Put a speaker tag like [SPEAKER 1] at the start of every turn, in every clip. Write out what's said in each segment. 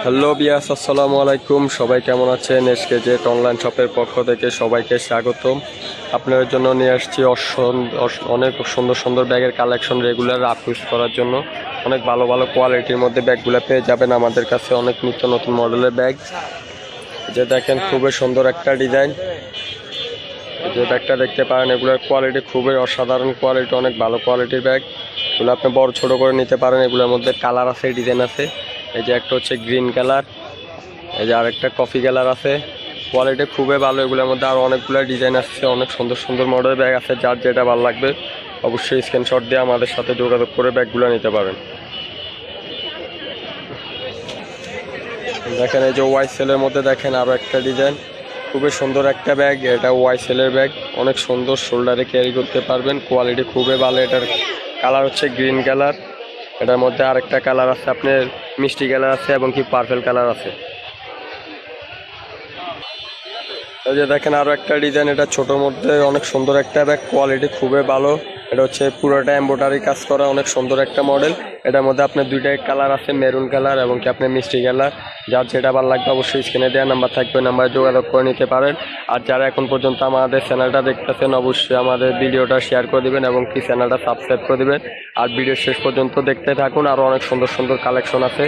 [SPEAKER 1] Hello বিয়াস, আসসালামু আলাইকুম। সবাই কেমন আছেন? এসকেজেট অনলাইন শপের পক্ষ থেকে সবাইকে স্বাগতম। আপনাদের জন্য নিয়ে আসছি অনেক সুন্দর সুন্দর ব্যাগের কালেকশন, রেগুলার রাফ ইউজ করার জন্য। অনেক ভালো ভালো কোয়ালিটির মধ্যে ব্যাগগুলো পেয়ে যাবেন আমাদের কাছে। অনেক নিত্য নতুন মডেলের ব্যাগ। যে দেখেন খুবই সুন্দর একটা ডিজাইন, যে ব্যাগটা দেখতে পারেন, এগুলোর কোয়ালিটি খুবই অসাধারণ কোয়ালিটি, অনেক ভালো কোয়ালিটির ব্যাগ। এগুলো আপনি বড় ছোট করে নিতে পারেন। এগুলোর মধ্যে কালার আছে, ডিজাইন আছে। এই যে একটা হচ্ছে গ্রিন কালার, এই যে আরেকটা কফি কালার আছে। কোয়ালিটি খুবই ভালো। এগুলোর মধ্যে আরও অনেকগুলো ডিজাইন আসছে, অনেক সুন্দর সুন্দর মডেলের ব্যাগ আছে। যার যেটা ভালো লাগবে অবশ্যই স্ক্রিনশট দিয়ে আমাদের সাথে যোগাযোগ করে ব্যাগগুলো নিতে পারেন। দেখেন এই যে ওয়াইসেলের মধ্যে দেখেন আরও একটা ডিজাইন, খুবই সুন্দর একটা ব্যাগ। এটা ওয়াইসেলের ব্যাগ, অনেক সুন্দর, শোল্ডারে ক্যারি করতে পারবেন। কোয়ালিটি খুবই ভালো। এটার কালার হচ্ছে গ্রিন কালার। এটার মধ্যে আরেকটা কালার আছে, আপনার মিষ্টি কালার আছে এবং কি পার্পল কালার আছে। এই যে দেখেন আরও একটা ডিজাইন, এটা ছোটোর মধ্যে অনেক সুন্দর একটা ব্যাগ, কোয়ালিটি খুবই ভালো। এটা হচ্ছে পুরোটা এমব্রয়ডারি কাজ করা, অনেক সুন্দর একটা মডেল। এটার মধ্যে আপনার দুইটাই কালার আছে, মেরুন কালার এবং কি আপনার মিষ্টি কালার। যার যেটা ভালো লাগবে অবশ্যই স্ক্রিনে দেওয়া নাম্বার থাকবে, নাম্বারে যোগাযোগ করে নিতে পারেন। আর যারা এখন পর্যন্ত আমাদের চ্যানেলটা দেখতেছেন অবশ্যই আমাদের ভিডিওটা শেয়ার করে দেবেন এবং কি চ্যানেলটা সাবস্ক্রাইব করে দেবেন। আর ভিডিও শেষ পর্যন্ত দেখতে থাকুন, আরও অনেক সুন্দর সুন্দর কালেকশন আছে।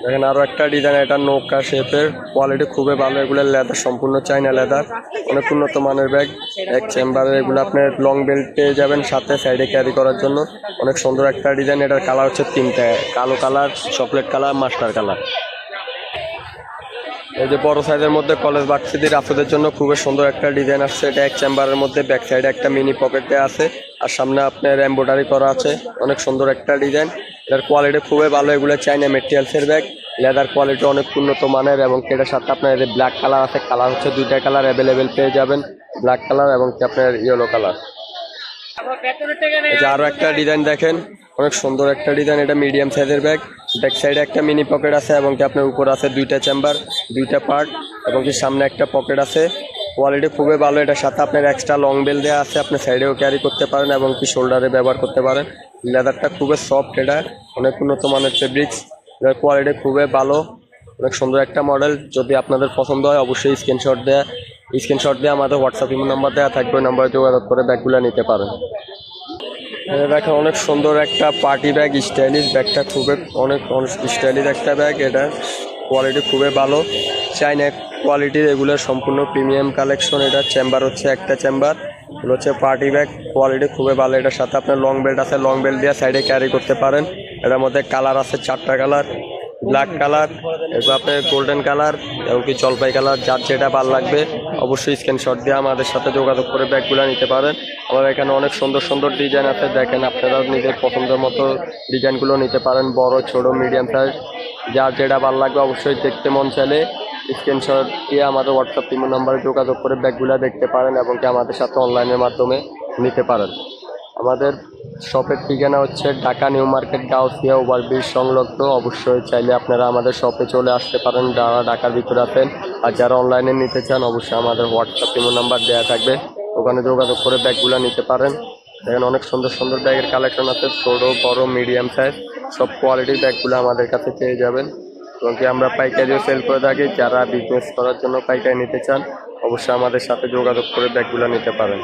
[SPEAKER 1] দেখেন আরও একটা ডিজাইন, এটা নৌকা শেপের, কোয়ালিটি খুবই ভালো। এগুলো লেদার, সম্পূর্ণ চাইনা লেদার, অনেক উন্নত মানের ব্যাগ। এক চেম্বারের এগুলো আপনার লং বেল্ট পেয়ে যাবেন সাথে, সাইডে ক্যারি করার জন্য। অনেক সুন্দর একটা ডিজাইন। এটার কালার হচ্ছে তিনটা, কালো colour, chocolate colour, master colour. এই যে বড় সাইজের মধ্যে কলেজ বাচ্চাদের রাফেদের জন্য খুবই সুন্দর একটা ডিজাইন আসছে। এটা এক চেম্বারের মধ্যে, ব্যাক সাইডে একটা মিনি পকেট দেওয়া আছে আর সামনে আপনার এমব্রয়ডারি করা আছে। অনেক সুন্দর একটা ডিজাইন। এটার কোয়ালিটি খুবই ভালো। এগুলো চাইনা মেটেরিয়ালসের ব্যাগ, লেদার কোয়ালিটি অনেক উন্নত মানের। এবং এটার সাথে আপনার এই ব্ল্যাক কালার আছে, কালার হচ্ছে দুইটা কালার অ্যাভেলেবেল পেয়ে যাবেন, ব্ল্যাক কালার এবং আপনার ইয়েলো কালার। আরও একটা ডিজাইন দেখেন, অনেক সুন্দর একটা ডিজাইন। এটা মিডিয়াম সাইজের ব্যাগ, ব্যাক সাইডে একটা মিনি পকেট আছে এবং কি আপনার উপর আছে দুইটা চেম্বার, দুইটা পার্ট এবং কি সামনে একটা পকেট আছে। কোয়ালিটি খুবই ভালো। এটার সাথে আপনার এক্সট্রা লং বেল দেওয়া আছে, আপনি সাইডেও ক্যারি করতে পারেন এবং কি শোল্ডারে ব্যবহার করতে পারেন। লেদারটা খুবই সফট, এটা অনেক উন্নত মানের ফেব্রিক্স। এটার কোয়ালিটি খুবই ভালো, অনেক সুন্দর একটা মডেল। যদি আপনাদের পছন্দ হয় অবশ্যই স্ক্রিনশট দিয়ে আমাদের হোয়াটসঅ্যাপ ইমেল নাম্বার দেওয়া থাকবে, ওই নাম্বারে যোগাযোগ করে ব্যাগগুলো নিতে পারেন। দেখেন অনেক সুন্দর একটা পার্টি ব্যাগ, স্টাইলিশ ব্যাগটা খুবই অনেক স্টাইলিশ একটা ব্যাগ। এটা কোয়ালিটি খুবই ভালো, চাইনা কোয়ালিটির, এগুলো সম্পূর্ণ প্রিমিয়াম কালেকশন। এটা চেম্বার হচ্ছে একটা চেম্বার, এগুলো হচ্ছে পার্টি ব্যাগ, কোয়ালিটি খুবই ভালো। এটার সাথে আপনার লং বেল্ট আছে, লং বেল্ট দিয়ে সাইডে ক্যারি করতে পারেন। এটার মধ্যে কালার আছে চারটা কালার, ব্ল্যাক কালার, এরপর আপনার গোল্ডেন কালার এবং কি জলপাই কালার। যার যেটা ভালো লাগবে অবশ্যই স্ক্রিনশট দিয়ে আমাদের সাথে যোগাযোগ করে ব্যাগগুলো নিতে পারেন। আমাদের এখানে অনেক সুন্দর সুন্দর ডিজাইন আছে, দেখেন আপনারাও নিজের পছন্দের মতো ডিজাইনগুলো নিতে পারেন, বড় ছোট মিডিয়াম সাইজ। যার যেটা ভালো লাগবে অবশ্যই দেখতে মন চাইলে স্ক্রিনশট দিয়ে আমাদের হোয়াটসঅ্যাপ ইমেল নাম্বারে যোগাযোগ করে ব্যাগগুলো দেখতে পারেন এবং কি আমাদের সাথে অনলাইনের মাধ্যমে নিতে পারেন। আমাদের শপের ঠিকানা হচ্ছে Dhaka new market, Gausia overbridge সংলগ্ন। অবশ্যই চাইলে আপনারা আমাদের শপে চলে আসতে পারেন যারা ঢাকার ভিতরে আছেন। আর যারা অনলাইনে নিতে চান অবশ্যই আমাদের হোয়াটসঅ্যাপ ইমেল নাম্বার দেওয়া থাকবে, ওখানে যোগাযোগ করে ব্যাগগুলো নিতে পারেন। দেখেন অনেক সুন্দর সুন্দর ব্যাগের কালেকশন আছে, ছোটো বড় মিডিয়াম সাইজ, সব কোয়ালিটির ব্যাগগুলো আমাদের কাছে পেয়ে যাবেন। এবং কি আমরা পাইকারিও সেল করে থাকি, যারা বিজনেস করার জন্য পাইকারি নিতে চান অবশ্যই আমাদের সাথে যোগাযোগ করে ব্যাগগুলো নিতে পারেন।